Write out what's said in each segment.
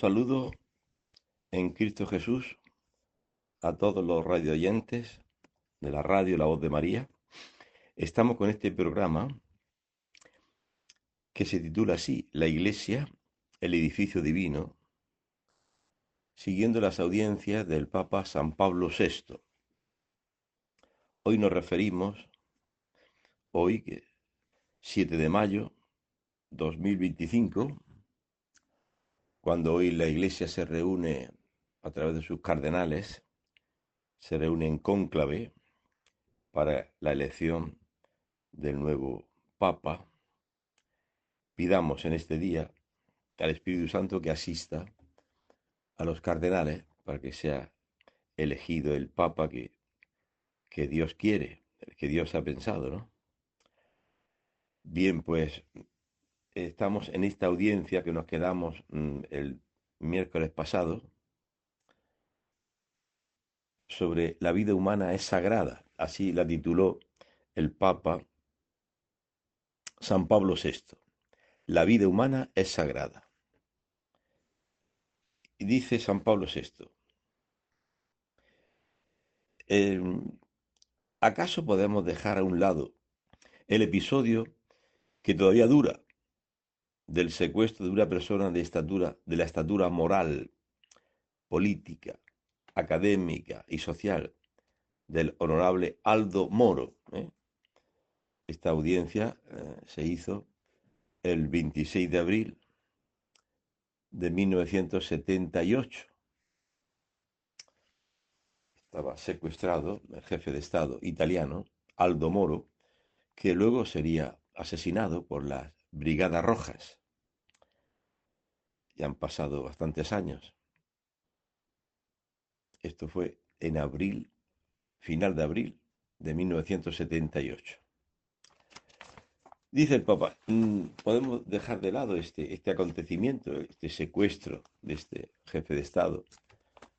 saludo en Cristo Jesús a todos los radioyentes de la radio La Voz de María. Estamos con este programa que se titula así, La Iglesia, el edificio divino, siguiendo las audiencias del Papa San Pablo VI. Hoy nos referimos, hoy, 7 de mayo 2025, cuando hoy la Iglesia se reúne a través de sus cardenales, se reúne en cónclave para la elección del nuevo Papa. Pidamos en este día al Espíritu Santo que asista a los cardenales para que sea elegido el Papa que Dios quiere, el que Dios ha pensado, ¿no? Bien, pues estamos en esta audiencia que nos quedamos el miércoles pasado sobre la vida humana es sagrada. Así la tituló el Papa San Pablo VI. La vida humana es sagrada. Y dice San Pablo VI, ¿acaso podemos dejar a un lado el episodio que todavía dura del secuestro de una persona de la estatura moral, política, académica y social del honorable Aldo Moro? Esta audiencia se hizo el 26 de abril de 1978. Estaba secuestrado el jefe de Estado italiano, Aldo Moro, que luego sería asesinado por las Brigadas Rojas. Ya han pasado bastantes años. Esto fue en abril, final de abril de 1978. Dice el Papa, podemos dejar de lado este acontecimiento, este secuestro de este jefe de Estado,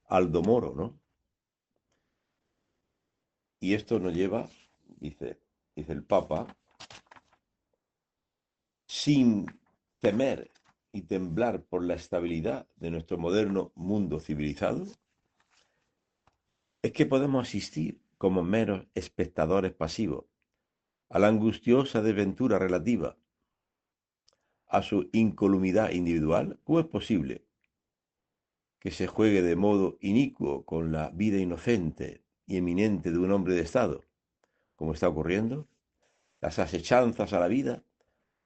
Aldo Moro, ¿no? Y esto nos lleva, dice el Papa, sin temer y temblar por la estabilidad de nuestro moderno mundo civilizado, es que podemos asistir como meros espectadores pasivos a la angustiosa desventura relativa a su incolumidad individual. ¿Cómo es posible que se juegue de modo inicuo con la vida inocente y eminente de un hombre de Estado, como está ocurriendo? Las asechanzas a la vida,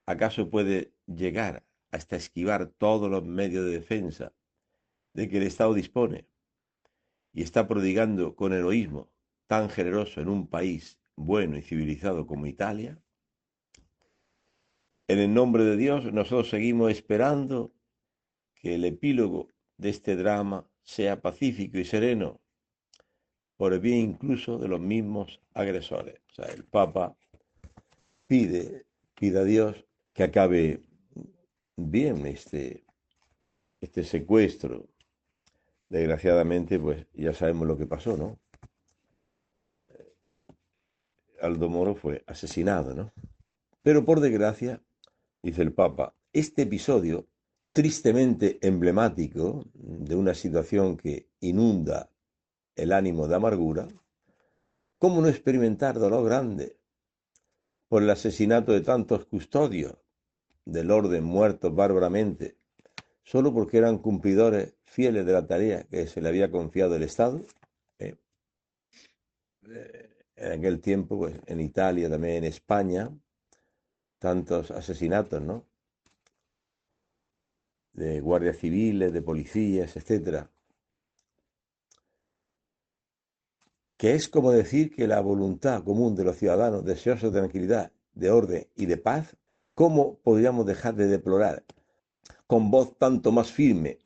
¿acaso puede llegar hasta esquivar todos los medios de defensa de que el Estado dispone y está prodigando con heroísmo tan generoso en un país bueno y civilizado como Italia? En el nombre de Dios, nosotros seguimos esperando que el epílogo de este drama sea pacífico y sereno, por el bien incluso de los mismos agresores. O sea, el Papa pide a Dios que acabe bien este secuestro. Desgraciadamente, pues ya sabemos lo que pasó, ¿no? Aldo Moro fue asesinado, ¿no? Pero por desgracia, dice el Papa, este episodio, tristemente emblemático de una situación que inunda el ánimo de amargura, ¿cómo no experimentar dolor grande por el asesinato de tantos custodios del orden muertos bárbaramente, solo porque eran cumplidores fieles de la tarea que se le había confiado el Estado? Eh, en aquel tiempo, pues, en Italia, también en España, tantos asesinatos, ¿no? De guardias civiles, de policías, etcétera. Que es como decir que la voluntad común de los ciudadanos deseosos de tranquilidad, de orden y de paz, ¿cómo podríamos dejar de deplorar con voz tanto más firme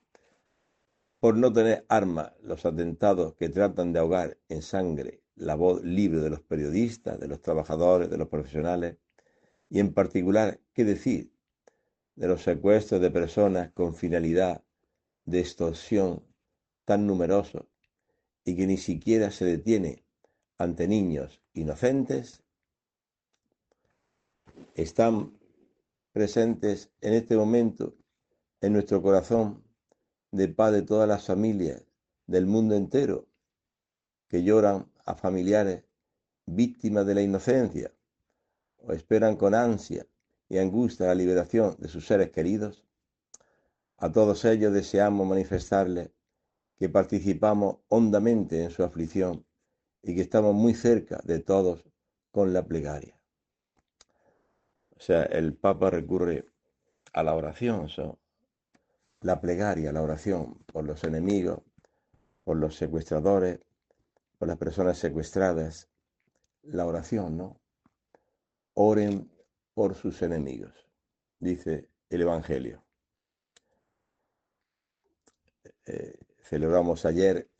por no tener armas los atentados que tratan de ahogar en sangre la voz libre de los periodistas, de los trabajadores, de los profesionales, y en particular, qué decir de los secuestros de personas con finalidad de extorsión tan numerosos y que ni siquiera se detiene ante niños inocentes? Están presentes en este momento en nuestro corazón de paz de todas las familias del mundo entero que lloran a familiares víctimas de la inocencia o esperan con ansia y angustia la liberación de sus seres queridos, a todos ellos deseamos manifestarles que participamos hondamente en su aflicción y que estamos muy cerca de todos con la plegaria. O sea, el Papa recurre a la oración, la plegaria, la oración por los enemigos, por los secuestradores, por las personas secuestradas, la oración, ¿no? Oren por sus enemigos, dice el Evangelio. Celebramos ayer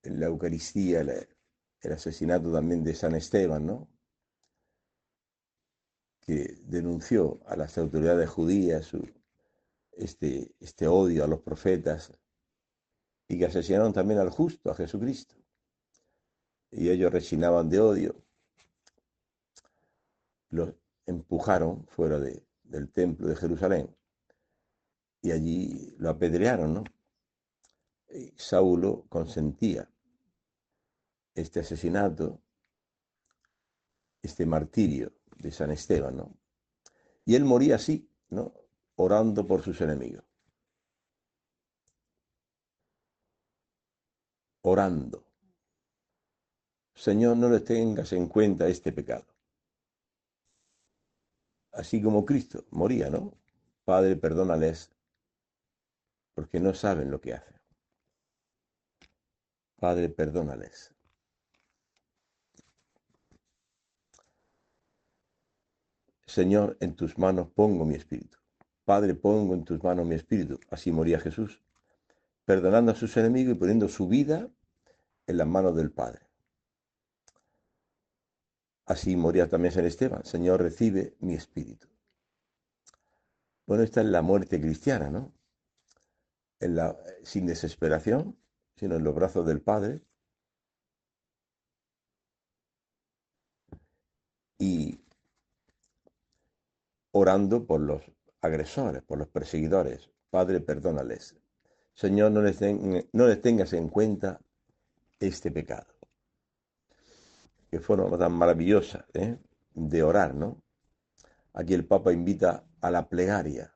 en la Eucaristía el asesinato también de San Esteban, ¿no? Que denunció a las autoridades judías este odio a los profetas y que asesinaron también al justo, a Jesucristo. Y ellos rechinaban de odio, los empujaron fuera del templo de Jerusalén y allí lo apedrearon, ¿no? Y Saulo consentía este asesinato, este martirio de San Esteban, ¿no? Y él moría así, ¿no? Orando por sus enemigos. Orando. Señor, no les tengas en cuenta este pecado. Así como Cristo moría, ¿no? Padre, perdónales, porque no saben lo que hacen. Padre, perdónales. Señor, en tus manos pongo mi espíritu. Padre, pongo en tus manos mi espíritu. Así moría Jesús, perdonando a sus enemigos y poniendo su vida en las manos del Padre. Así moría también San Esteban. Señor, recibe mi espíritu. Bueno, esta es la muerte cristiana, ¿no? Sin desesperación, sino en los brazos del Padre. Y orando por los agresores, por los perseguidores. Padre, perdónales. Señor, no les tengas en cuenta este pecado. Qué forma tan maravillosa, de orar, ¿no? Aquí el Papa invita a la plegaria.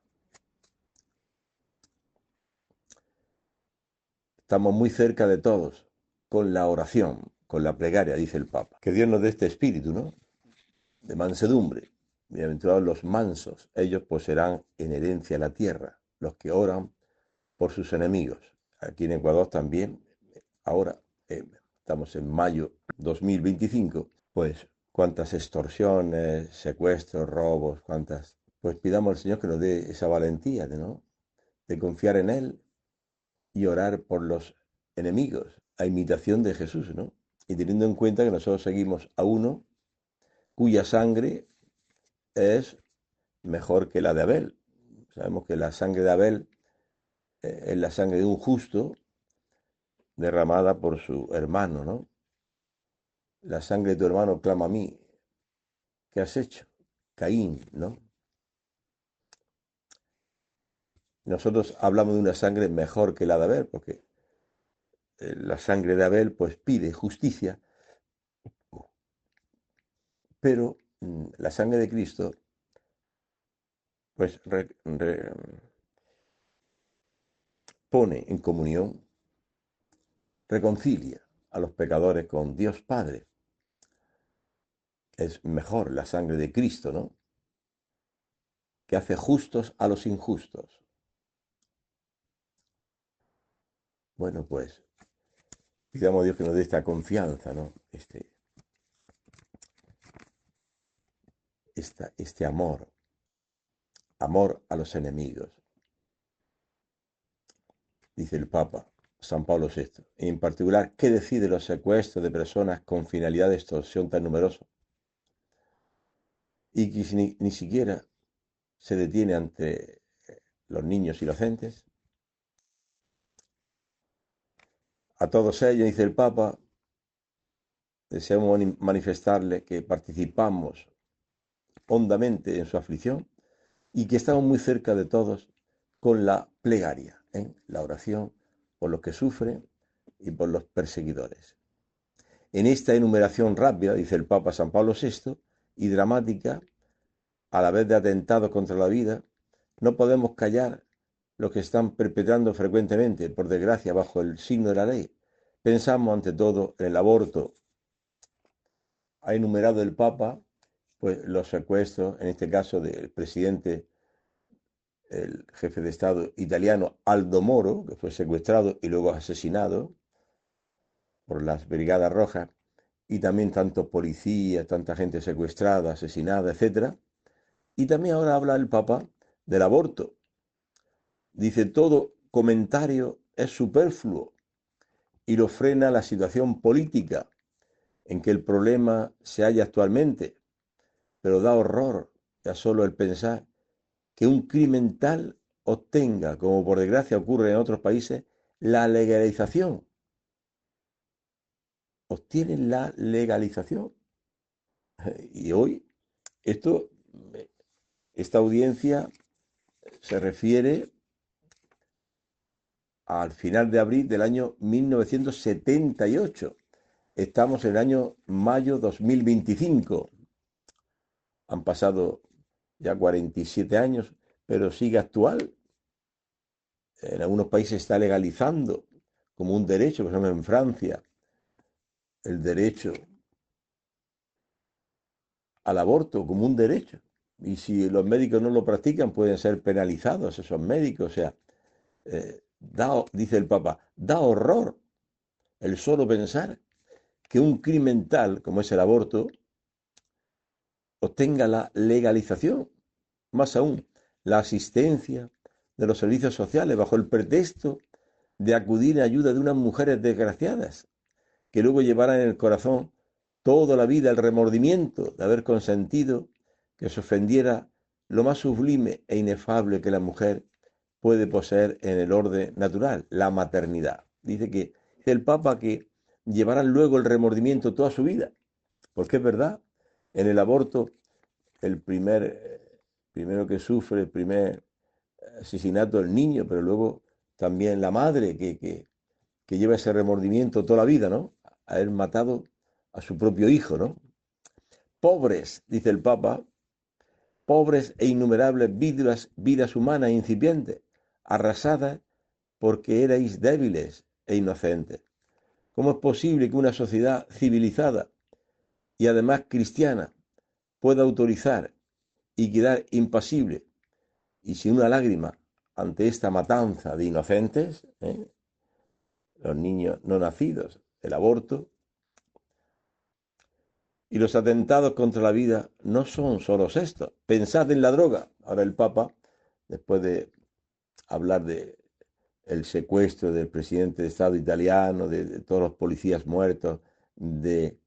Estamos muy cerca de todos con la oración, con la plegaria, dice el Papa. Que Dios nos dé este espíritu, ¿no? De mansedumbre. Bienaventurados los mansos, ellos poseerán en herencia la tierra, los que oran por sus enemigos. Aquí en Ecuador también, ahora estamos en mayo 2025, pues cuántas extorsiones, secuestros, robos, cuántas. Pues pidamos al Señor que nos dé esa valentía, ¿no? De confiar en Él y orar por los enemigos, a imitación de Jesús, ¿no? Y teniendo en cuenta que nosotros seguimos a uno cuya sangre es mejor que la de Abel. Sabemos que la sangre de Abel es la sangre de un justo derramada por su hermano, ¿no? La sangre de tu hermano clama a mí. ¿Qué has hecho? Caín, ¿no? Nosotros hablamos de una sangre mejor que la de Abel, porque la sangre de Abel pues pide justicia, pero la sangre de Cristo pues pone en comunión, reconcilia a los pecadores con Dios Padre. Es mejor la sangre de Cristo, ¿no? Que hace justos a los injustos. Bueno, pues pidamos a Dios que nos dé esta confianza, ¿no? Este amor a los enemigos, dice el Papa San Pablo VI. En particular, ¿qué decide los secuestros de personas con finalidad de extorsión tan numerosos? Y que ni siquiera se detiene ante los niños inocentes. A todos ellos, dice el Papa, deseamos manifestarle que participamos hondamente en su aflicción y que estamos muy cerca de todos con la plegaria, la oración por los que sufren y por los perseguidores. En esta enumeración rápida, dice el Papa San Pablo VI, y dramática, a la vez de atentados contra la vida, no podemos callar lo que están perpetrando frecuentemente, por desgracia, bajo el signo de la ley. Pensamos ante todo en el aborto. Ha enumerado el Papa pues, los secuestros, en este caso del presidente, el jefe de Estado italiano Aldo Moro, que fue secuestrado y luego asesinado por las Brigadas Rojas, y también tantos policías, tanta gente secuestrada, asesinada, etc. Y también ahora habla el Papa del aborto. Dice, todo comentario es superfluo y lo frena la situación política en que el problema se halla actualmente, pero da horror ya solo el pensar que un crimen tal obtenga, como por desgracia ocurre en otros países, la legalización. Obtienen la legalización. Y hoy esta audiencia se refiere al final de abril del año 1978. Estamos en el año mayo 2025. Han pasado ya 47 años, pero sigue actual. En algunos países está legalizando como un derecho, por ejemplo en Francia, el derecho al aborto como un derecho. Y si los médicos no lo practican, pueden ser penalizados esos médicos. O sea, dice el Papa, da horror el solo pensar que un crimen tal como es el aborto obtenga la legalización, más aún, la asistencia de los servicios sociales bajo el pretexto de acudir en ayuda de unas mujeres desgraciadas, que luego llevaran en el corazón toda la vida el remordimiento de haber consentido que se ofendiera lo más sublime e inefable que la mujer puede poseer en el orden natural, la maternidad. Dice el Papa que llevarán luego el remordimiento toda su vida, porque es verdad, en el aborto el primero que sufre, el primer asesinato del niño, pero luego también la madre que lleva ese remordimiento toda la vida, ¿no? Haber matado a su propio hijo, ¿no? Pobres, dice el Papa, pobres e innumerables vidas humanas incipientes, arrasadas porque erais débiles e inocentes. ¿Cómo es posible que una sociedad civilizada y además cristiana pueda autorizar y quedar impasible y sin una lágrima ante esta matanza de inocentes, los niños no nacidos, el aborto? Y los atentados contra la vida no son solo estos. Pensad en la droga. Ahora el Papa, después de hablar de el secuestro del presidente de Estado italiano, de todos los policías muertos, del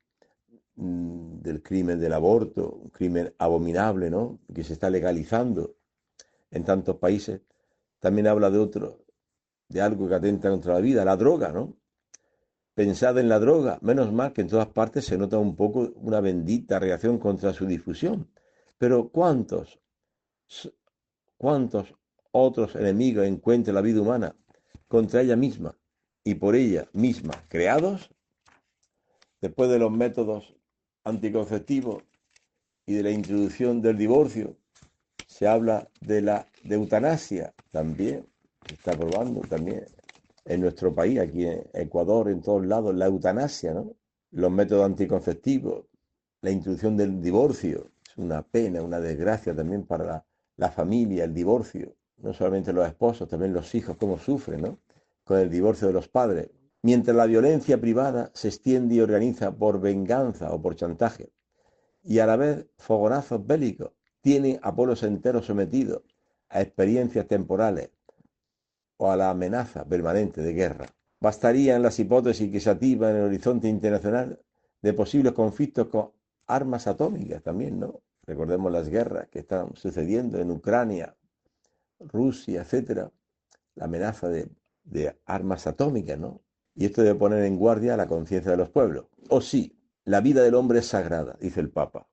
crimen del aborto, un crimen abominable, ¿no? Que se está legalizando en tantos países, también habla de algo que atenta contra la vida, la droga, ¿no? Pensad en la droga, menos mal que en todas partes se nota un poco una bendita reacción contra su difusión. Pero ¿cuántos otros enemigos encuentra la vida humana contra ella misma y por ella misma creados? Después de los métodos anticonceptivos y de la introducción del divorcio, se habla de eutanasia también, se está probando también en nuestro país, aquí en Ecuador, en todos lados, la eutanasia, ¿no? Los métodos anticonceptivos, la introducción del divorcio, es una pena, una desgracia también para la familia, el divorcio, no solamente los esposos, también los hijos, cómo sufren, ¿no? Con el divorcio de los padres. Mientras la violencia privada se extiende y organiza por venganza o por chantaje, y a la vez fogonazos bélicos tienen a pueblos enteros sometidos a experiencias temporales o a la amenaza permanente de guerra. Bastarían las hipótesis que se activan en el horizonte internacional de posibles conflictos con armas atómicas también, ¿no? Recordemos las guerras que están sucediendo en Ucrania, Rusia, etcétera, la amenaza de armas atómicas, ¿no? Y esto debe poner en guardia la conciencia de los pueblos. O sí, la vida del hombre es sagrada, dice el Papa.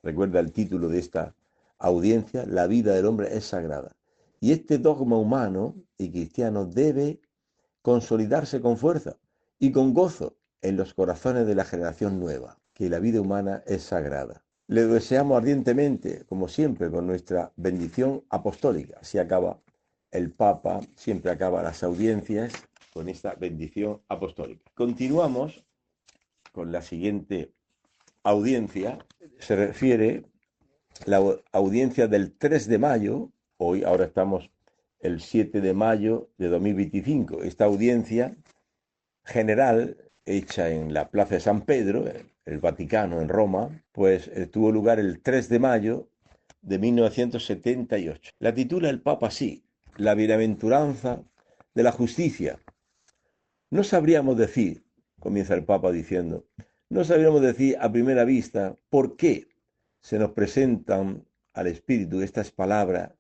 Recuerda el título de esta audiencia, la vida del hombre es sagrada. Y este dogma humano y cristiano debe consolidarse con fuerza y con gozo en los corazones de la generación nueva, que la vida humana es sagrada. Le deseamos ardientemente, como siempre, con nuestra bendición apostólica. Así acaba el Papa, siempre acaba las audiencias con esta bendición apostólica. Continuamos con la siguiente audiencia. Se refiere a la audiencia del 3 de mayo, hoy, ahora estamos el 7 de mayo de 2025. Esta audiencia general, hecha en la Plaza de San Pedro, el Vaticano, en Roma, pues tuvo lugar el 3 de mayo de 1978. La titula el Papa así: La bienaventuranza de la justicia. No sabríamos decir, comienza el Papa diciendo, no sabríamos decir a primera vista por qué se nos presentan al Espíritu estas palabras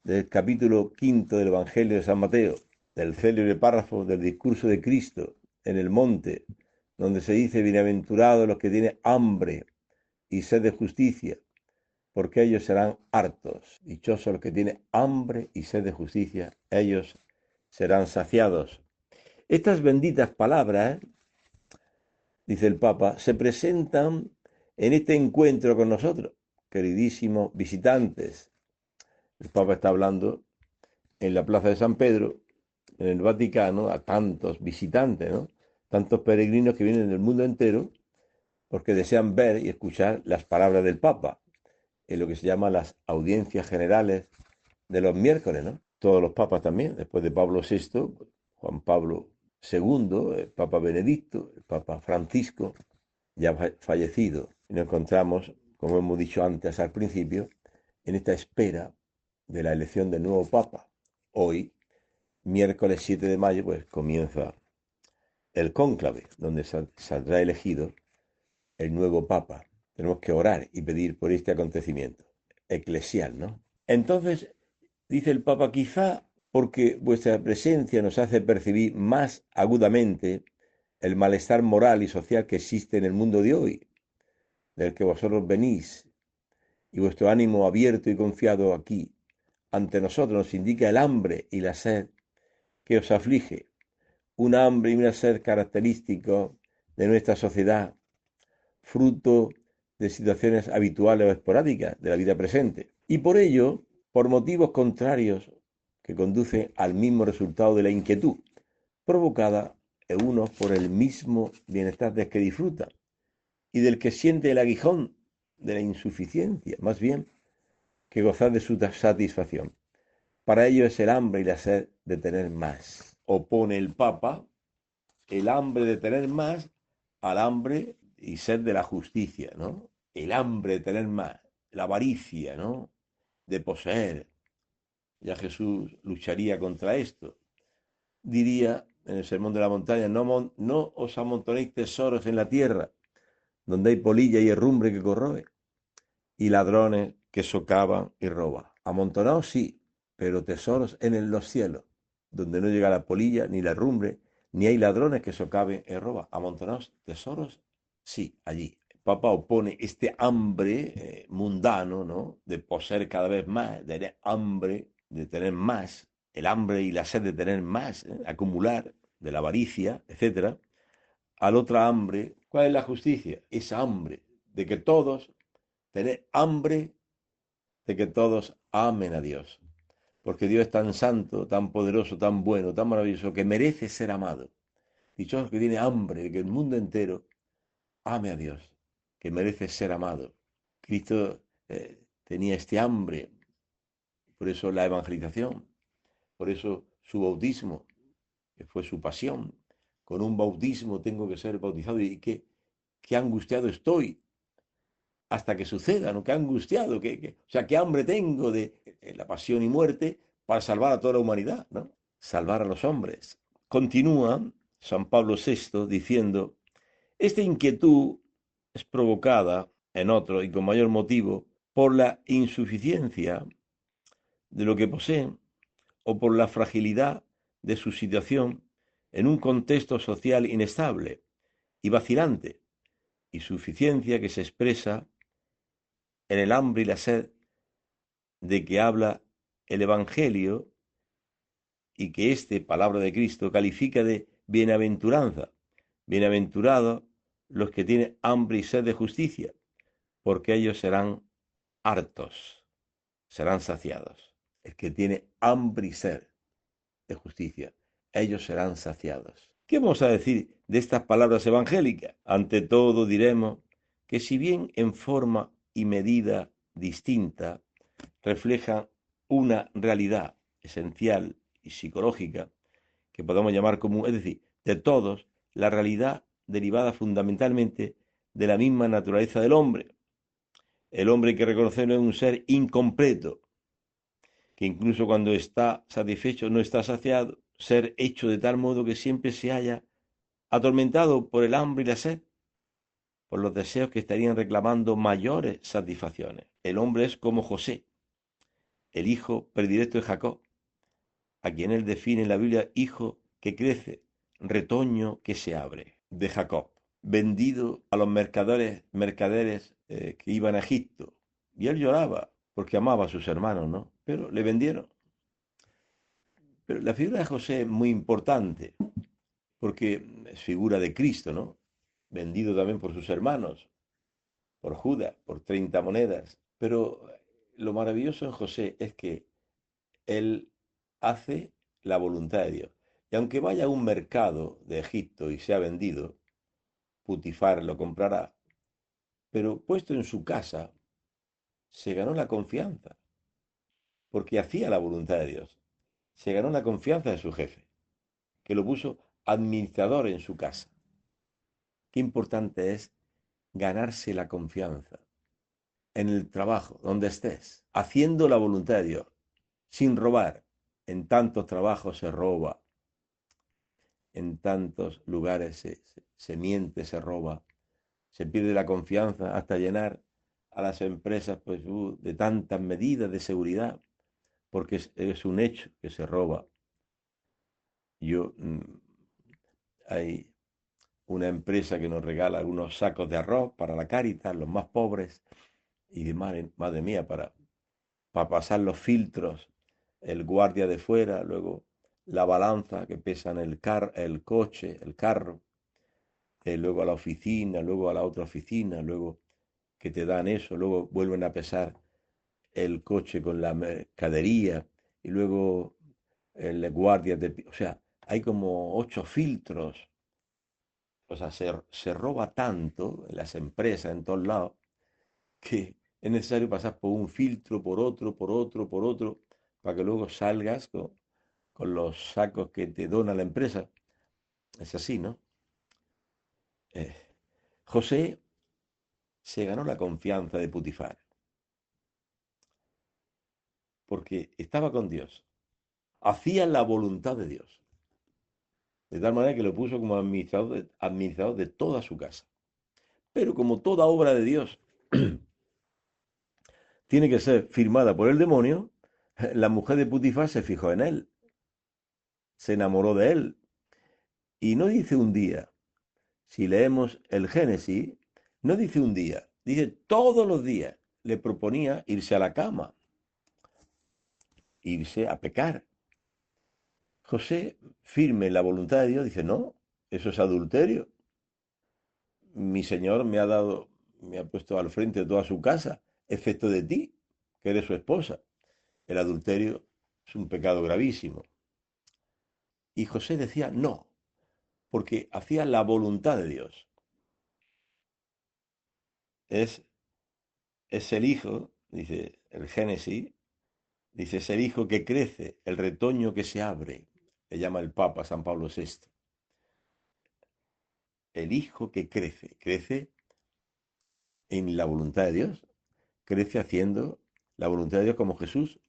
del capítulo 5 del Evangelio de San Mateo, del célebre párrafo del discurso de Cristo en el monte, donde se dice: bienaventurados los que tienen hambre y sed de justicia, porque ellos serán hartos. Dichosos los que tienen hambre y sed de justicia, ellos serán saciados. Estas benditas palabras, dice el Papa, se presentan en este encuentro con nosotros, queridísimos visitantes. El Papa está hablando en la Plaza de San Pedro, en el Vaticano, a tantos visitantes, ¿no? Tantos peregrinos que vienen del mundo entero porque desean ver y escuchar las palabras del Papa, en lo que se llama las audiencias generales de los miércoles, ¿no? Todos los papas también, después de Pablo VI, Juan Pablo II, el Papa Benedicto, el Papa Francisco, ya fallecido. Y nos encontramos, como hemos dicho antes al principio, en esta espera de la elección del nuevo Papa. Hoy, miércoles 7 de mayo, pues comienza el cónclave, donde saldrá elegido el nuevo Papa. Tenemos que orar y pedir por este acontecimiento eclesial, ¿no? Entonces, dice el Papa, quizá porque vuestra presencia nos hace percibir más agudamente el malestar moral y social que existe en el mundo de hoy, del que vosotros venís, y vuestro ánimo abierto y confiado aquí ante nosotros nos indica el hambre y la sed que os aflige, un hambre y una sed característicos de nuestra sociedad, fruto de situaciones habituales o esporádicas de la vida presente. Y por ello, por motivos contrarios que conducen al mismo resultado de la inquietud, provocada en unos por el mismo bienestar del que disfruta y del que siente el aguijón de la insuficiencia, más bien que gozar de su satisfacción. Para ello es el hambre y la sed de tener más. Opone el Papa el hambre de tener más al hambre y sed de la justicia, ¿no? El hambre de tener más, la avaricia, ¿no? De poseer. Ya Jesús lucharía contra esto. Diría en el Sermón de la Montaña: no os amontonéis tesoros en la tierra, donde hay polilla y herrumbre que corroe, y ladrones que socavan y roban. Amontonaos sí, pero tesoros en los cielos, donde no llega la polilla ni la herrumbre, ni hay ladrones que socaven y roban. Amontonaos tesoros sí, allí. El Papa opone este hambre mundano, ¿no? De poseer cada vez más, de tener hambre, de tener más, el hambre y la sed de tener más, acumular, de la avaricia, etcétera, al otra hambre. ¿Cuál es la justicia? Esa hambre de que todos, tener hambre de que todos amen a Dios. Porque Dios es tan santo, tan poderoso, tan bueno, tan maravilloso, que merece ser amado. Dichoso que tiene hambre de que el mundo entero ame a Dios, que merece ser amado. Cristo tenía este hambre, por eso la evangelización, por eso su bautismo, que fue su pasión. Con un bautismo tengo que ser bautizado, y qué angustiado estoy hasta que suceda, ¿no? Qué angustiado, o sea, qué hambre tengo de la pasión y muerte para salvar a toda la humanidad, ¿no? Salvar a los hombres. Continúa San Pablo VI diciendo: esta inquietud es provocada en otro, y con mayor motivo, por la insuficiencia de lo que poseen o por la fragilidad de su situación en un contexto social inestable y vacilante, insuficiencia que se expresa en el hambre y la sed de que habla el Evangelio y que palabra de Cristo, califica de bienaventuranza. Bienaventurados los que tienen hambre y sed de justicia, porque ellos serán hartos, serán saciados. El que tiene hambre y sed de justicia, ellos serán saciados. ¿Qué vamos a decir de estas palabras evangélicas? Ante todo diremos que si bien en forma y medida distinta reflejan una realidad esencial y psicológica que podemos llamar común, es decir, de todos, la realidad derivada fundamentalmente de la misma naturaleza del hombre. El hombre hay que reconocerlo es un ser incompleto, que incluso cuando está satisfecho no está saciado, ser hecho de tal modo que siempre se halla atormentado por el hambre y la sed, por los deseos que estarían reclamando mayores satisfacciones. El hombre es como José, el hijo predilecto de Jacob, a quien él define en la Biblia hijo que crece, retoño que se abre, de Jacob, vendido a los mercaderes que iban a Egipto. Y él lloraba porque amaba a sus hermanos, ¿no? Pero le vendieron. Pero la figura de José es muy importante porque es figura de Cristo, ¿no? Vendido también por sus hermanos, por Judas, por 30 monedas. Pero lo maravilloso en José es que él hace la voluntad de Dios. Y aunque vaya a un mercado de Egipto y sea vendido, Putifar lo comprará, pero puesto en su casa, se ganó la confianza, porque hacía la voluntad de Dios. Se ganó la confianza de su jefe, que lo puso administrador en su casa. Qué importante es ganarse la confianza en el trabajo, donde estés, haciendo la voluntad de Dios, sin robar. En tantos trabajos se roba, en tantos lugares se miente, se roba, se pierde la confianza hasta llenar a las empresas pues, de tantas medidas de seguridad, porque es un hecho que se roba. Yo, hay una empresa que nos regala algunos sacos de arroz para la Cáritas, los más pobres, y de madre mía, para pasar los filtros, el guardia de fuera, luego la balanza que pesa en el coche, el carro, luego a la oficina, luego a la otra oficina, luego que te dan eso, luego vuelven a pesar el coche con la mercadería y luego el guardia o sea, hay como 8 filtros, o sea, se roba tanto en las empresas, en todos lados, que es necesario pasar por un filtro, por otro, por otro, por otro, para que luego salgas con los sacos que te dona la empresa. Es así, ¿no? Eh, José se ganó la confianza de Putifar, porque estaba con Dios, hacía la voluntad de Dios, de tal manera que lo puso como administrador de toda su casa. Pero como toda obra de Dios tiene que ser firmada por el demonio, la mujer de Putifar se fijó en él, se enamoró de él, y no dice un día, si leemos el Génesis, no dice un día, dice todos los días le proponía irse a la cama, irse a pecar. José, firme en la voluntad de Dios, dice, no, eso es adulterio. Mi Señor me ha puesto al frente de toda su casa, excepto de ti, que eres su esposa. El adulterio es un pecado gravísimo. Y José decía, no, porque hacía la voluntad de Dios. Es, es el hijo, dice el Génesis, dice, es el hijo que crece, el retoño que se abre, le llama el Papa San Pablo VI. El hijo que crece, crece en la voluntad de Dios, crece haciendo la voluntad de Dios como Jesús,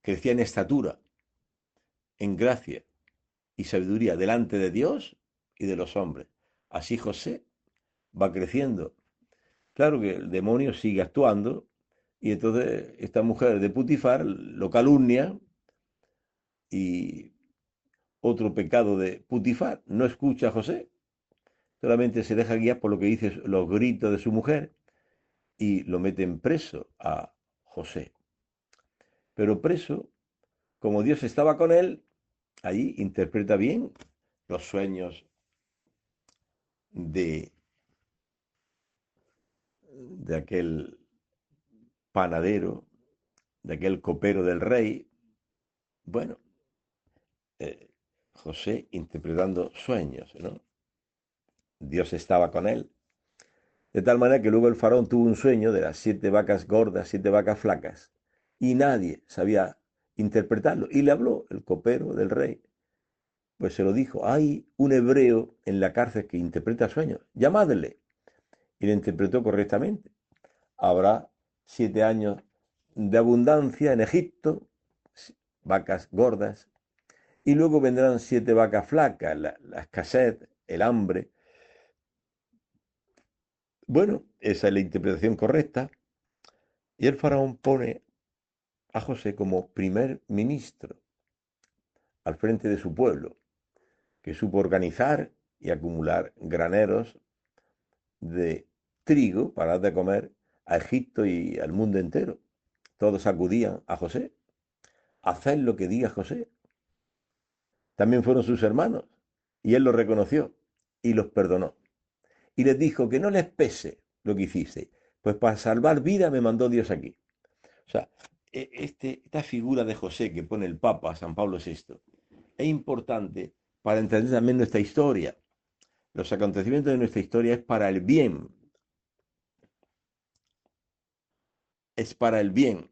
crecía en estatura, en gracia y sabiduría delante de Dios y de los hombres. Así José va creciendo. Claro que el demonio sigue actuando y entonces esta mujer de Putifar lo calumnia y otro pecado de Putifar, no escucha a José, solamente se deja guiar por lo que dice los gritos de su mujer y lo meten preso a José. Pero preso como Dios estaba con él, ahí interpreta bien los sueños de, de aquel panadero, de aquel copero del rey. Bueno, eh, José interpretando sueños, ¿no? Dios estaba con él. De tal manera que luego el faraón tuvo un sueño de las 7 vacas gordas, 7 vacas flacas, y nadie sabía interpretarlo. Y le habló el copero del rey. Pues se lo dijo, hay un hebreo en la cárcel que interpreta sueños, llamadle. Y lo interpretó correctamente. Habrá 7 años de abundancia en Egipto, vacas gordas, y luego vendrán 7 vacas flacas, la escasez, el hambre. Bueno, esa es la interpretación correcta. Y el faraón pone a José como primer ministro al frente de su pueblo, que supo organizar y acumular graneros de trigo para dar de comer a Egipto y al mundo entero. Todos acudían a José, haced lo que diga José. También fueron sus hermanos, y él los reconoció y los perdonó. Y les dijo que no les pese lo que hiciste, pues para salvar vida me mandó Dios aquí. O sea, esta figura de José que pone el Papa San Pablo VI es importante para entender también nuestra historia. Los acontecimientos de nuestra historia es para el bien, es para el bien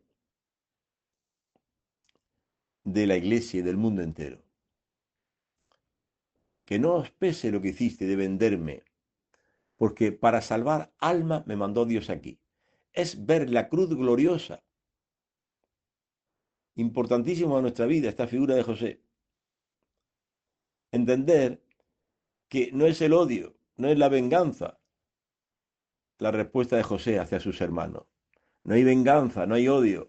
de la iglesia y del mundo entero. Que no os pese lo que hiciste de venderme, porque para salvar alma me mandó Dios aquí. Es ver la cruz gloriosa. Importantísimo a nuestra vida esta figura de José. Entender que no es el odio, no es la venganza la respuesta de José hacia sus hermanos. No hay venganza, no hay odio.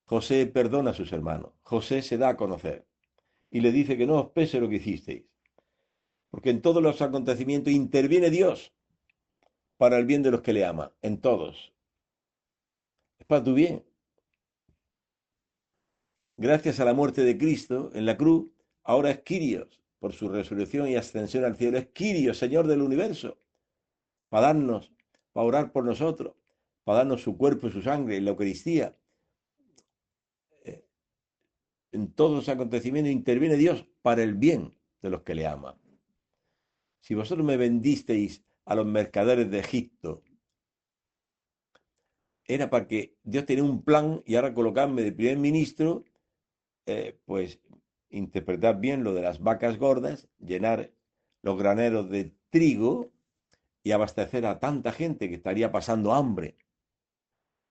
José perdona a sus hermanos. José se da a conocer y le dice que no os pese lo que hicisteis, porque en todos los acontecimientos interviene Dios para el bien de los que le aman, en todos. Es para tu bien. Gracias a la muerte de Cristo en la cruz, ahora es Quirios, por su resurrección y ascensión al cielo, es Quirios, Señor del universo, para darnos, para orar por nosotros, para darnos su cuerpo y su sangre en la Eucaristía. En todos los acontecimientos interviene Dios para el bien de los que le aman. Si vosotros me vendisteis a los mercaderes de Egipto, era para que Dios tenía un plan y ahora colocarme de primer ministro, pues interpretar bien lo de las vacas gordas, llenar los graneros de trigo y abastecer a tanta gente que estaría pasando hambre.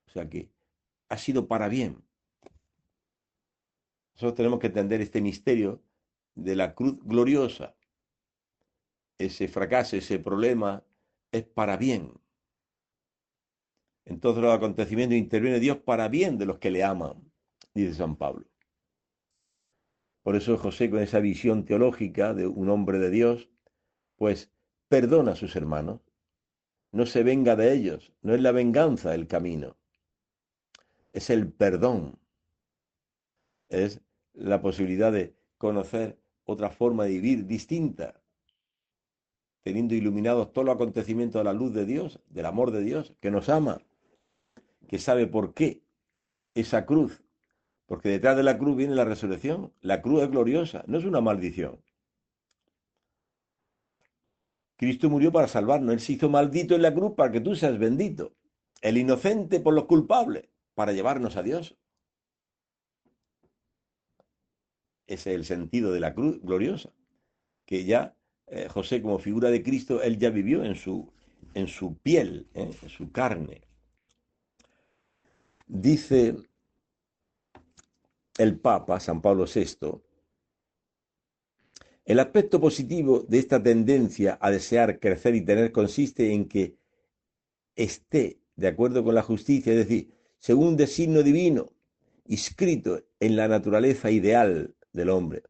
O sea que ha sido para bien. Nosotros tenemos que entender este misterio de la cruz gloriosa. Ese fracaso, ese problema, es para bien. En todos los acontecimientos interviene Dios para bien de los que le aman, dice San Pablo. Por eso José, con esa visión teológica de un hombre de Dios, pues perdona a sus hermanos, no se venga de ellos, no es la venganza el camino, es el perdón, es la posibilidad de conocer otra forma de vivir distinta, teniendo iluminados todos los acontecimientos de la luz de Dios, del amor de Dios, que nos ama, que sabe por qué esa cruz, porque detrás de la cruz viene la resurrección, la cruz es gloriosa, no es una maldición. Cristo murió para salvarnos, Él se hizo maldito en la cruz para que tú seas bendito, el inocente por los culpables, para llevarnos a Dios. Ese es el sentido de la cruz gloriosa, que ya José como figura de Cristo, él ya vivió en su piel, en su carne. Dice el Papa, San Pablo VI, el aspecto positivo de esta tendencia a desear crecer y tener consiste en que esté de acuerdo con la justicia, es decir, según un designio divino, inscrito en la naturaleza ideal del hombre,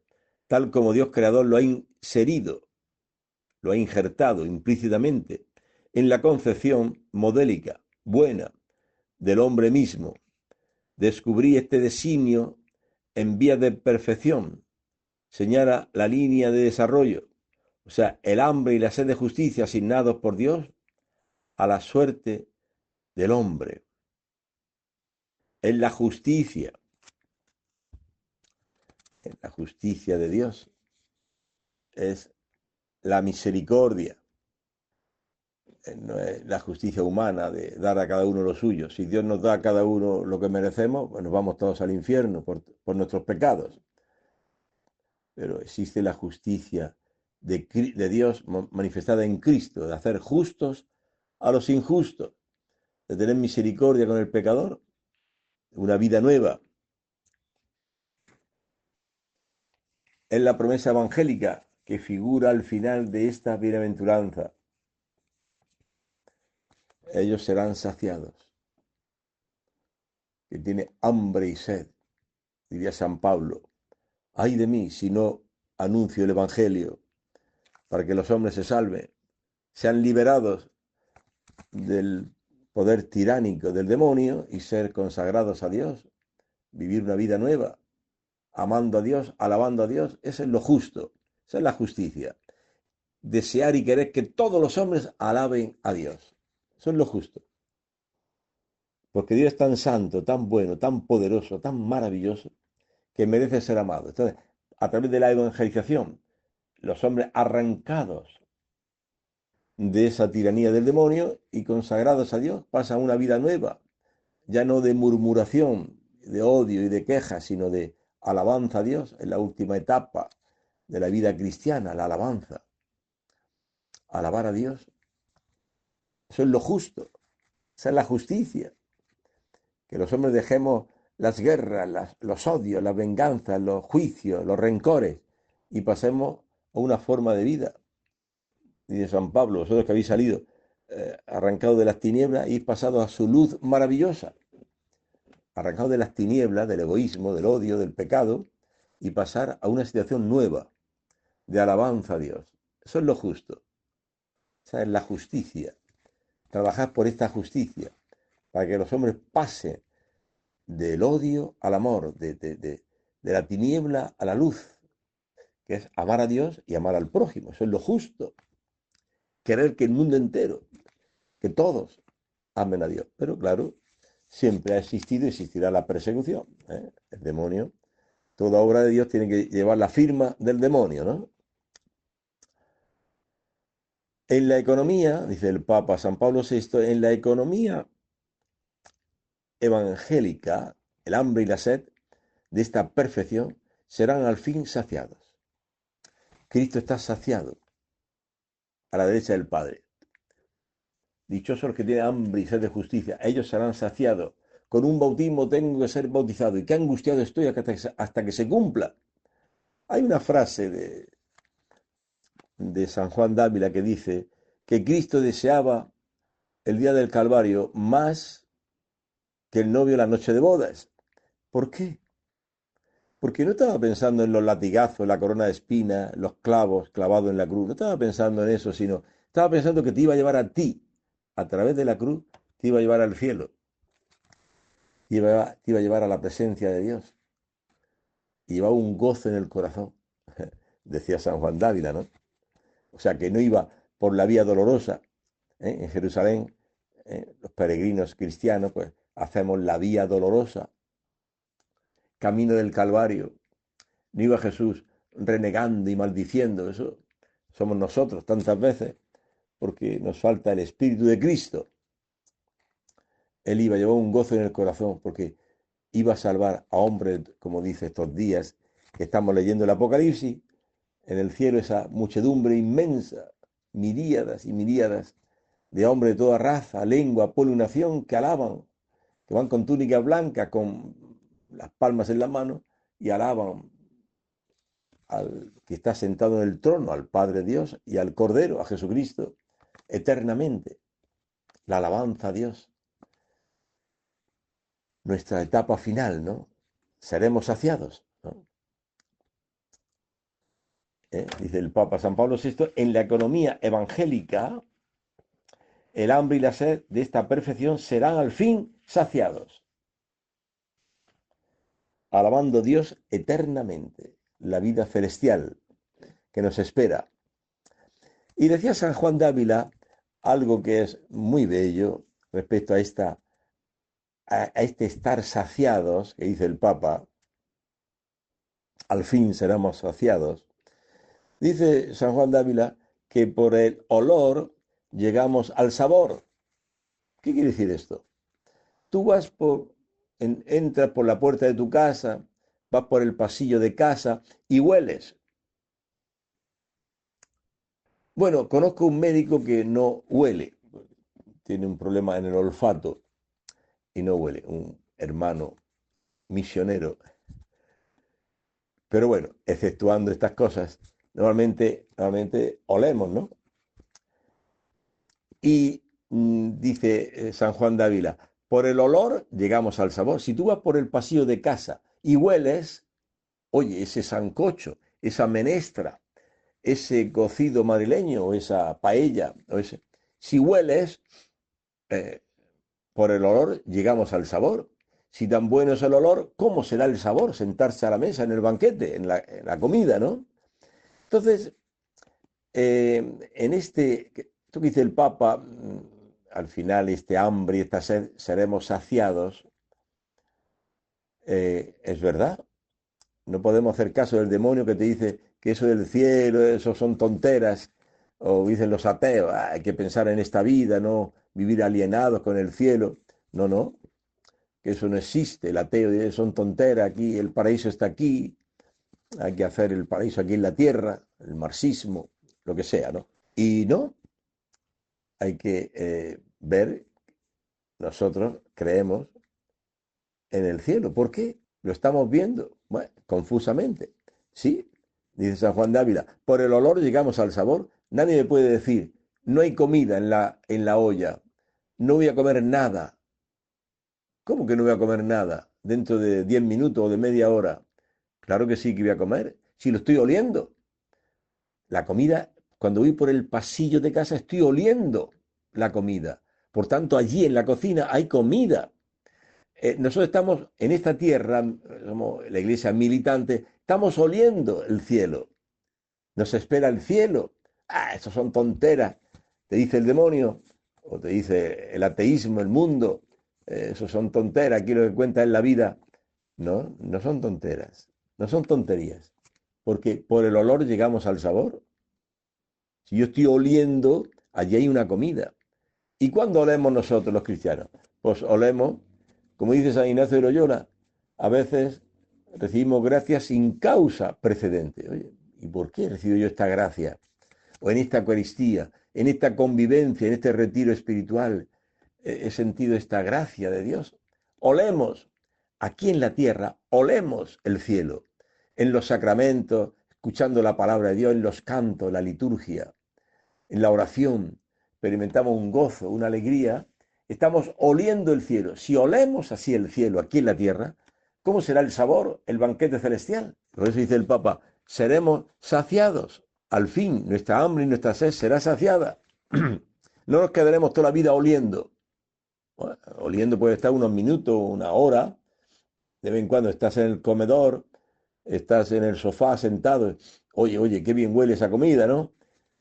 tal como Dios creador lo ha inserido, lo ha injertado implícitamente en la concepción modélica, buena, del hombre mismo. Descubrí este designio en vías de perfección, señala la línea de desarrollo, o sea, el hambre y la sed de justicia asignados por Dios a la suerte del hombre. Es la justicia de Dios, es la misericordia, no es la justicia humana de dar a cada uno lo suyo. Si Dios nos da a cada uno lo que merecemos, pues nos vamos todos al infierno por nuestros pecados. Pero existe la justicia de Dios manifestada en Cristo, de hacer justos a los injustos, de tener misericordia con el pecador, una vida nueva. Es la promesa evangélica que figura al final de esta bienaventuranza. Ellos serán saciados. Que tiene hambre y sed, diría San Pablo. Ay de mí si no anuncio el Evangelio para que los hombres se salven, sean liberados del poder tiránico del demonio y ser consagrados a Dios, vivir una vida nueva, amando a Dios, alabando a Dios. Eso es lo justo, esa es la justicia. Desear y querer que todos los hombres alaben a Dios. Eso es lo justo. Porque Dios es tan santo, tan bueno, tan poderoso, tan maravilloso, que merece ser amado. Entonces, a través de la evangelización, los hombres arrancados de esa tiranía del demonio y consagrados a Dios pasan una vida nueva, ya no de murmuración, de odio y de quejas, sino de alabanza a Dios en la última etapa de la vida cristiana, la alabanza. Alabar a Dios, eso es lo justo, esa es la justicia. Que los hombres dejemos las guerras, los odios, las venganzas, los juicios, los rencores y pasemos a una forma de vida. Dice San Pablo, vosotros que habéis salido arrancados de las tinieblas y pasado a su luz maravillosa, arrancados de las tinieblas, del egoísmo, del odio, del pecado, y pasar a una situación nueva, de alabanza a Dios. Eso es lo justo. Esa es la justicia. Trabajar por esta justicia, para que los hombres pasen del odio al amor, de la tiniebla a la luz, que es amar a Dios y amar al prójimo. Eso es lo justo. Querer que el mundo entero, que todos amen a Dios. Pero claro, siempre ha existido y existirá la persecución. El demonio, toda obra de Dios tiene que llevar la firma del demonio, ¿no? En la economía, dice el Papa San Pablo VI, en la economía evangélica, el hambre y la sed de esta perfección serán al fin saciados. Cristo está saciado a la derecha del Padre. Dichosos los que tienen hambre y sed de justicia, ellos serán saciados. Con un bautismo tengo que ser bautizado y qué angustiado estoy hasta que se cumpla. Hay una frase de San Juan Dávila que dice que Cristo deseaba el día del Calvario más que el novio la noche de bodas. ¿Por qué? Porque no estaba pensando en los latigazos, la corona de espinas, los clavos clavados en la cruz. No estaba pensando en eso, sino estaba pensando que te iba a llevar a ti, a través de la cruz, te iba a llevar al cielo. Te iba a llevar a la presencia de Dios. Y llevaba un gozo en el corazón, decía San Juan Dávila, ¿no? O sea, que no iba por la vía dolorosa. En Jerusalén, los peregrinos cristianos, pues hacemos la vía dolorosa, camino del Calvario. No iba Jesús renegando y maldiciendo, eso somos nosotros tantas veces, porque nos falta el Espíritu de Cristo. Él iba, llevaba un gozo en el corazón, porque iba a salvar a hombres, como dice estos días, que estamos leyendo el Apocalipsis, en el cielo esa muchedumbre inmensa, miríadas y miríadas de hombres de toda raza, lengua, pueblo y nación que alaban, que van con túnica blanca, con las palmas en las manos y alaban al que está sentado en el trono, al Padre Dios y al Cordero, a Jesucristo, eternamente. La alabanza a Dios. Nuestra etapa final, ¿no? Seremos saciados, ¿no? Dice el Papa San Pablo VI, en la economía evangélica, el hambre y la sed de esta perfección serán al fin saciados. alabando a Dios eternamente, la vida celestial que nos espera. Y decía San Juan de Ávila algo que es muy bello respecto a este estar saciados, que dice el Papa, al fin seremos saciados. Dice San Juan de Ávila que por el olor llegamos al sabor. ¿Qué quiere decir esto? Tú entras por la puerta de tu casa, vas por el pasillo de casa y hueles. Bueno, conozco un médico que no huele, tiene un problema en el olfato y no huele, un hermano misionero. Pero bueno, exceptuando estas cosas, normalmente olemos, ¿no? Y dice San Juan de Ávila, por el olor llegamos al sabor. Si tú vas por el pasillo de casa y hueles, oye, ese sancocho, esa menestra, ese cocido madrileño o esa paella, si hueles, eh, por el olor llegamos al sabor. Si tan bueno es el olor, ¿cómo será el sabor? Sentarse a la mesa en el banquete, en la comida, ¿no? Entonces, esto que dice el Papa, al final este hambre y esta sed seremos saciados, es verdad. No podemos hacer caso del demonio que te dice que eso del cielo, eso son tonteras, o dicen los ateos, hay que pensar en esta vida, no vivir alienados con el cielo. No, no, que eso no existe. El ateo dice, son tonteras, aquí el paraíso está aquí, hay que hacer el paraíso aquí en la tierra, el marxismo, lo que sea, ¿no? Y no, hay que ver, nosotros creemos en el cielo. ¿Por qué? Lo estamos viendo, bueno, confusamente. Sí, dice San Juan de Ávila, por el olor llegamos al sabor. Nadie me puede decir, no hay comida en la olla, no voy a comer nada. ¿Cómo que no voy a comer nada? Dentro de 10 minutos o de media hora. Claro que sí que voy a comer, si lo estoy oliendo. La comida, cuando voy por el pasillo de casa, estoy oliendo la comida. Por tanto, allí en la cocina hay comida. Nosotros estamos en esta tierra, somos la iglesia militante, estamos oliendo el cielo. Nos espera el cielo. Ah, eso son tonteras, te dice el demonio, o te dice el ateísmo, el mundo. Eso son tonteras, aquí lo que cuenta es la vida. No, no son tonteras, no son tonterías, porque por el olor llegamos al sabor. Si yo estoy oliendo, allí hay una comida. ¿Y cuándo olemos nosotros los cristianos? Pues olemos, como dice San Ignacio de Loyola, a veces recibimos gracia sin causa precedente. Oye, ¿y por qué recibo yo esta gracia? O en esta Eucaristía, en esta convivencia, en este retiro espiritual, he sentido esta gracia de Dios. Olemos, aquí en la tierra, olemos el cielo, en los sacramentos, escuchando la palabra de Dios, en los cantos, la liturgia, en la oración, experimentamos un gozo, una alegría, estamos oliendo el cielo. Si olemos así el cielo aquí en la tierra, ¿cómo será el sabor, el banquete celestial? Por eso dice el Papa, seremos saciados. Al fin, nuestra hambre y nuestra sed será saciada. No nos quedaremos toda la vida oliendo. Bueno, oliendo puede estar unos minutos, una hora. De vez en cuando estás en el comedor, estás en el sofá sentado. Oye, oye, qué bien huele esa comida, ¿no?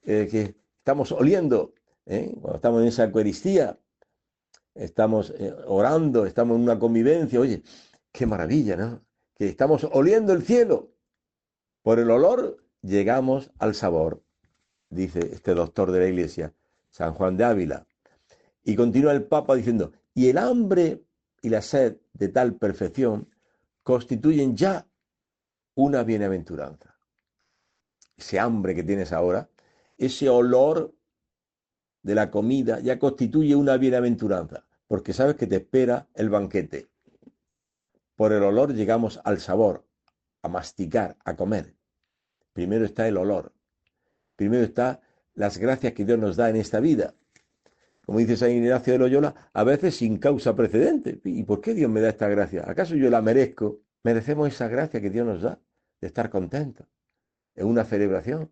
Que estamos oliendo, ¿eh? Cuando estamos en esa Eucaristía, estamos orando, estamos en una convivencia, oye, qué maravilla, ¿no? Que estamos oliendo el cielo. Por el olor llegamos al sabor, dice este doctor de la Iglesia, San Juan de Ávila. Y continúa el Papa diciendo, y el hambre y la sed de tal perfección constituyen ya una bienaventuranza. Ese hambre que tienes ahora, ese olor de la comida ya constituye una bienaventuranza, porque sabes que te espera el banquete. Por el olor llegamos al sabor, a masticar, a comer. Primero está el olor, primero está las gracias que Dios nos da en esta vida. Como dice San Ignacio de Loyola, a veces sin causa precedente. ¿Y por qué Dios me da esta gracia? ¿Acaso yo la merezco? Merecemos esa gracia que Dios nos da, de estar contentos en una celebración,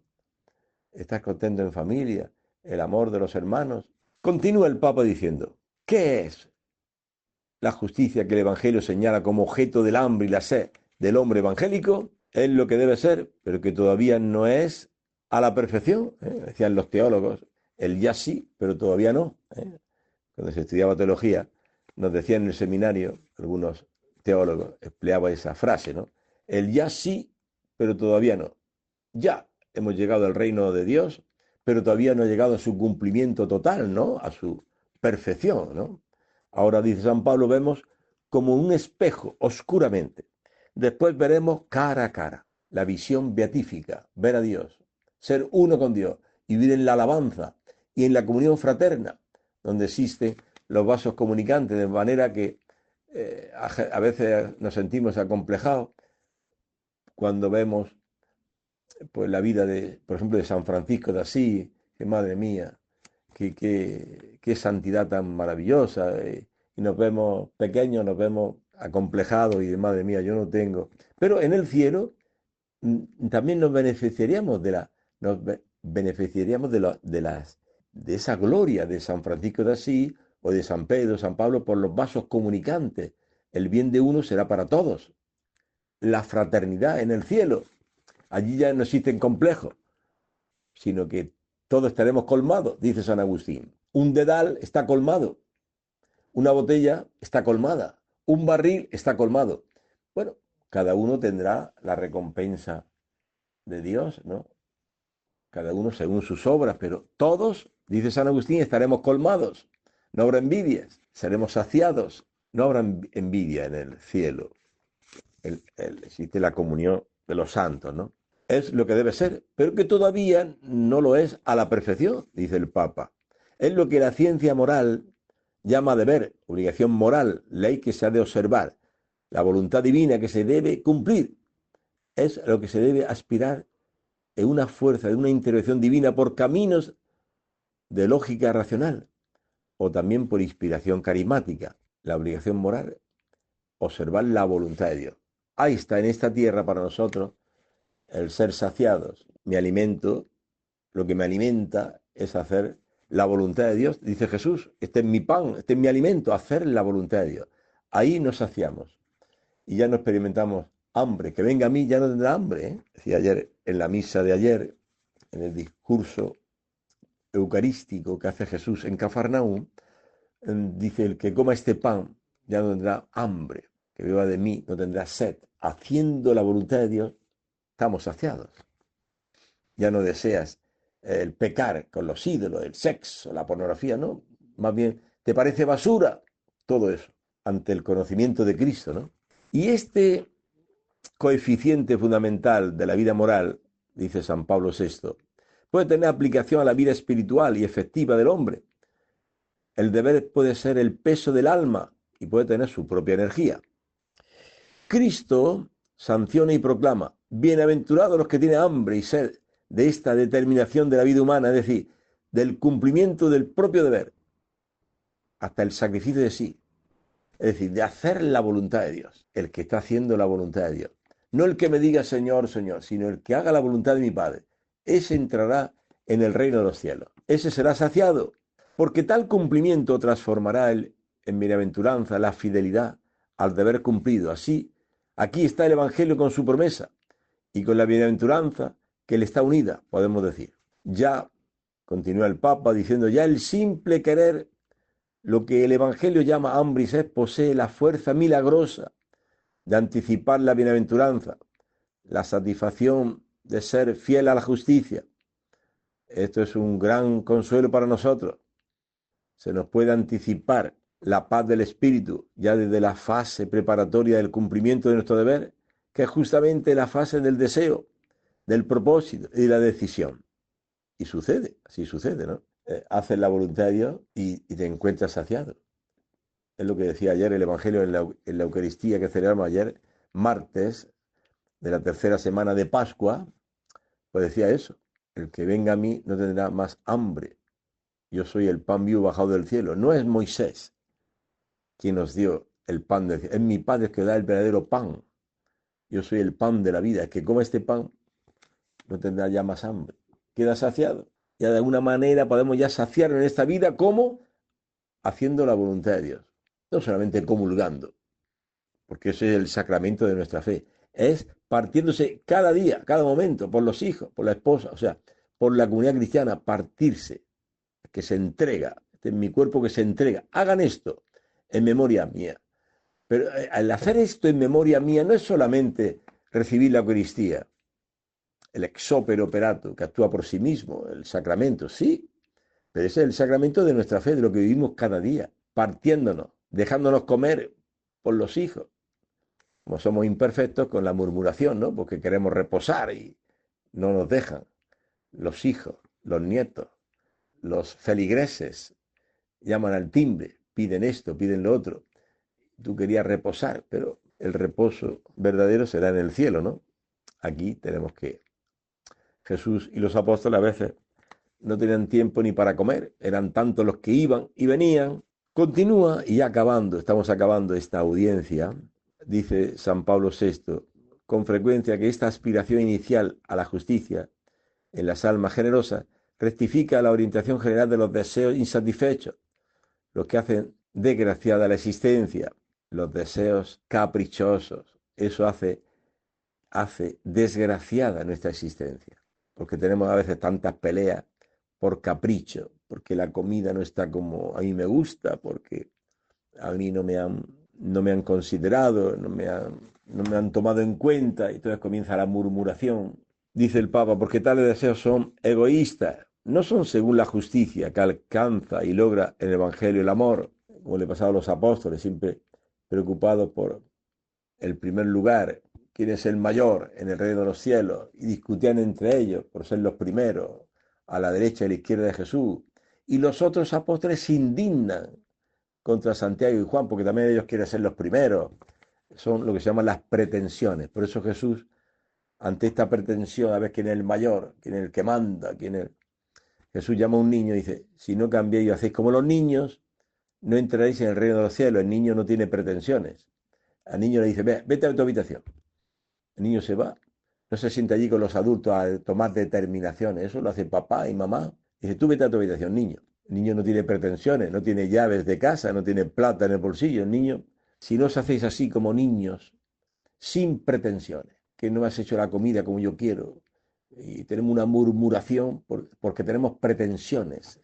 estar contento en familia, el amor de los hermanos. Continúa el Papa diciendo, ¿qué es la justicia que el Evangelio señala como objeto del hambre y la sed del hombre evangélico es lo que debe ser, pero que todavía no es a la perfección, ¿eh? Decían los teólogos, el ya sí, pero todavía no, ¿eh? Cuando se estudiaba teología, nos decían en el seminario, algunos teólogos empleaban esa frase, ¿no? El ya sí, pero todavía no. Ya hemos llegado al reino de Dios, pero todavía no ha llegado a su cumplimiento total, ¿no? A su perfección, ¿no? Ahora, dice San Pablo, vemos como un espejo, oscuramente. Después veremos cara a cara, la visión beatífica, ver a Dios, ser uno con Dios y vivir en la alabanza y en la comunión fraterna, donde existen los vasos comunicantes, de manera que a veces nos sentimos acomplejados cuando vemos pues la vida de, por ejemplo, de San Francisco de Asís, que madre mía, qué santidad tan maravillosa, y nos vemos pequeños, nos vemos acomplejados y de madre mía, yo no tengo. Pero en el cielo también nos beneficiaríamos beneficiaríamos de esa gloria de San Francisco de Asís o de San Pedro, San Pablo, por los vasos comunicantes. El bien de uno será para todos. La fraternidad en el cielo. Allí ya no existen complejos, sino que todos estaremos colmados, dice San Agustín. Un dedal está colmado, una botella está colmada, un barril está colmado. Bueno, cada uno tendrá la recompensa de Dios, ¿no? Cada uno según sus obras, pero todos, dice San Agustín, estaremos colmados. No habrá envidias, seremos saciados. No habrá envidia en el cielo. Existe la comunión de los santos, ¿no? Es lo que debe ser, pero que todavía no lo es a la perfección, dice el Papa. Es lo que la ciencia moral llama deber, obligación moral, ley que se ha de observar, la voluntad divina que se debe cumplir. Es lo que se debe aspirar en una fuerza, de una intervención divina por caminos de lógica racional o también por inspiración carismática. La obligación moral, observar la voluntad de Dios. Ahí está en esta tierra para nosotros el ser saciados. Mi alimento, lo que me alimenta es hacer la voluntad de Dios. Dice Jesús, este es mi pan, este es mi alimento, hacer la voluntad de Dios. Ahí nos saciamos y ya no experimentamos hambre. Que venga a mí ya no tendrá hambre, ¿eh? Decía ayer en la misa de ayer, en el discurso eucarístico que hace Jesús en Cafarnaúm, dice: el que coma este pan ya no tendrá hambre, que beba de mí no tendrá sed. Haciendo la voluntad de Dios, estamos saciados. Ya no deseas el pecar con los ídolos, el sexo, la pornografía, no. Más bien, te parece basura todo eso ante el conocimiento de Cristo, ¿no? Y este coeficiente fundamental de la vida moral, dice San Pablo VI, puede tener aplicación a la vida espiritual y efectiva del hombre. El deber puede ser el peso del alma y puede tener su propia energía. Cristo sanciona y proclama: bienaventurados los que tienen hambre y sed de esta determinación de la vida humana, es decir, del cumplimiento del propio deber, hasta el sacrificio de sí, es decir, de hacer la voluntad de Dios, el que está haciendo la voluntad de Dios. No el que me diga Señor, Señor, sino el que haga la voluntad de mi Padre. Ese entrará en el reino de los cielos. Ese será saciado, porque tal cumplimiento transformará en bienaventuranza la fidelidad al deber cumplido. Así, aquí está el Evangelio con su promesa y con la bienaventuranza que le está unida, podemos decir. Ya, continúa el Papa diciendo, ya el simple querer, lo que el Evangelio llama hambre y sed, posee la fuerza milagrosa de anticipar la bienaventuranza, la satisfacción de ser fiel a la justicia. Esto es un gran consuelo para nosotros. Se nos puede anticipar la paz del espíritu ya desde la fase preparatoria del cumplimiento de nuestro deber, que es justamente la fase del deseo, del propósito y de la decisión. Y sucede, así sucede, ¿no? Haces la voluntad de Dios y te encuentras saciado. Es lo que decía ayer el Evangelio en la Eucaristía que celebramos ayer, martes de la tercera semana de Pascua, pues decía eso: el que venga a mí no tendrá más hambre. Yo soy el pan vivo bajado del cielo. No es Moisés quien nos dio el pan del cielo, es mi Padre el que da el verdadero pan. Yo soy el pan de la vida. El que coma este pan no tendrá ya más hambre. Queda saciado. Ya de alguna manera podemos ya saciar en esta vida, ¿cómo? Haciendo la voluntad de Dios. No solamente comulgando, porque ese es el sacramento de nuestra fe. es partiéndose cada día, cada momento, por los hijos, por la esposa, o sea, por la comunidad cristiana, partirse, que se entrega, este es mi cuerpo que se entrega. Hagan esto en memoria mía. Pero al hacer esto en memoria mía no es solamente recibir la Eucaristía, el ex opere operato, que actúa por sí mismo, el sacramento, sí, pero ese es el sacramento de nuestra fe, de lo que vivimos cada día, partiéndonos, dejándonos comer por los hijos. Como somos imperfectos con la murmuración, ¿no? Porque queremos reposar y no nos dejan. Los hijos, los nietos, los feligreses llaman al timbre, piden esto, piden lo otro. Tú querías reposar, pero el reposo verdadero será en el cielo, ¿no? Aquí tenemos que Jesús y los apóstoles a veces no tenían tiempo ni para comer, eran tantos los que iban y venían. Continúa y acabando, estamos acabando esta audiencia, dice San Pablo VI, con frecuencia que esta aspiración inicial a la justicia en las almas generosas rectifica la orientación general de los deseos insatisfechos, los que hacen desgraciada la existencia, los deseos caprichosos, eso hace desgraciada nuestra existencia, porque tenemos a veces tantas peleas por capricho, porque la comida no está como a mí me gusta, porque a mí no me han considerado, no me han tomado en cuenta, y entonces comienza la murmuración. Dice el Papa, porque tales deseos son egoístas, no son según la justicia que alcanza y logra en el Evangelio el amor, como le pasaba a los apóstoles, siempre preocupados por el primer lugar, quién es el mayor en el reino de los cielos, y discutían entre ellos por ser los primeros, a la derecha y a la izquierda de Jesús. Y los otros apóstoles se indignan contra Santiago y Juan, porque también ellos quieren ser los primeros. Son lo que se llaman las pretensiones. Por eso Jesús, ante esta pretensión, a ver quién es el mayor, quién es el que manda, quién es... Jesús llama a un niño y dice, si no cambiáis y hacéis como los niños, no entraréis en el reino de los cielos. El niño no tiene pretensiones. Al niño le dice, vete a tu habitación. El niño se va, no se sienta allí con los adultos a tomar determinaciones. Eso lo hace papá y mamá. Dice, tú vete a tu habitación, niño. El niño no tiene pretensiones, no tiene llaves de casa, no tiene plata en el bolsillo. El niño, si no os hacéis así como niños, sin pretensiones, que no has hecho la comida como yo quiero, y tenemos una murmuración porque tenemos pretensiones,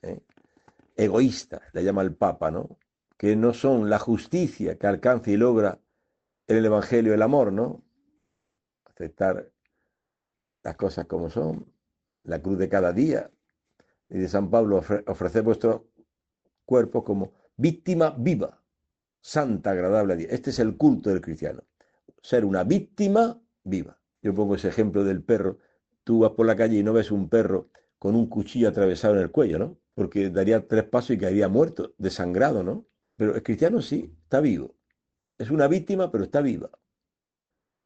egoístas, le llama el Papa, ¿no? Que no son la justicia que alcanza y logra en el Evangelio el amor, ¿no? Aceptar las cosas como son, la cruz de cada día. Y de San Pablo, ofrecer vuestro cuerpo como víctima viva, santa, agradable a Dios. Este es el culto del cristiano, ser una víctima viva. Yo pongo ese ejemplo del perro. Tú vas por la calle y no ves un perro con un cuchillo atravesado en el cuello, ¿no? Porque daría 3 pasos y caería muerto, desangrado, ¿no? Pero el cristiano sí, está vivo. Es una víctima, pero está viva.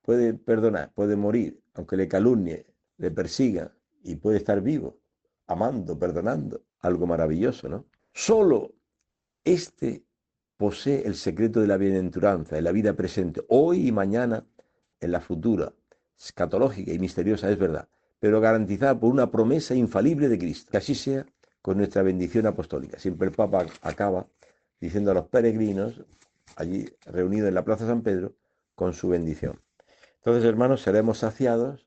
Puede perdonar, puede morir, aunque le calumnie, le persiga, y puede estar vivo, amando, perdonando. Algo maravilloso, ¿no? Solo este posee el secreto de la bienaventuranza, en la vida presente, hoy y mañana, en la futura, escatológica y misteriosa, es verdad, pero garantizada por una promesa infalible de Cristo. Que así sea con nuestra bendición apostólica. Siempre el Papa acaba diciendo a los peregrinos, allí reunidos en la Plaza San Pedro, con su bendición. Entonces, hermanos, seremos saciados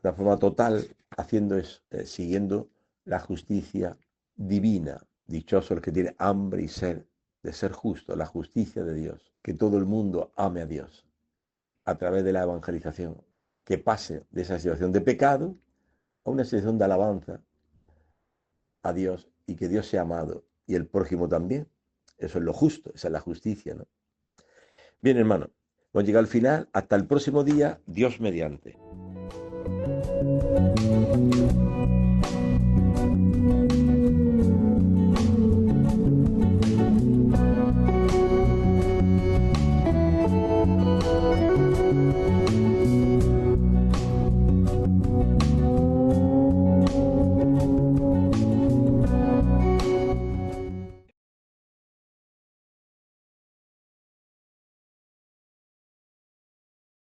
de forma total, haciendo siguiendo la justicia divina. Dichoso el que tiene hambre y sed de ser justo, la justicia de Dios. Que todo el mundo ame a Dios a través de la evangelización. Que pase de esa situación de pecado a una situación de alabanza a Dios y que Dios sea amado y el prójimo también. Eso es lo justo, esa es la justicia, ¿no? Bien, hermano, hemos llegado al final. Hasta el próximo día, Dios mediante.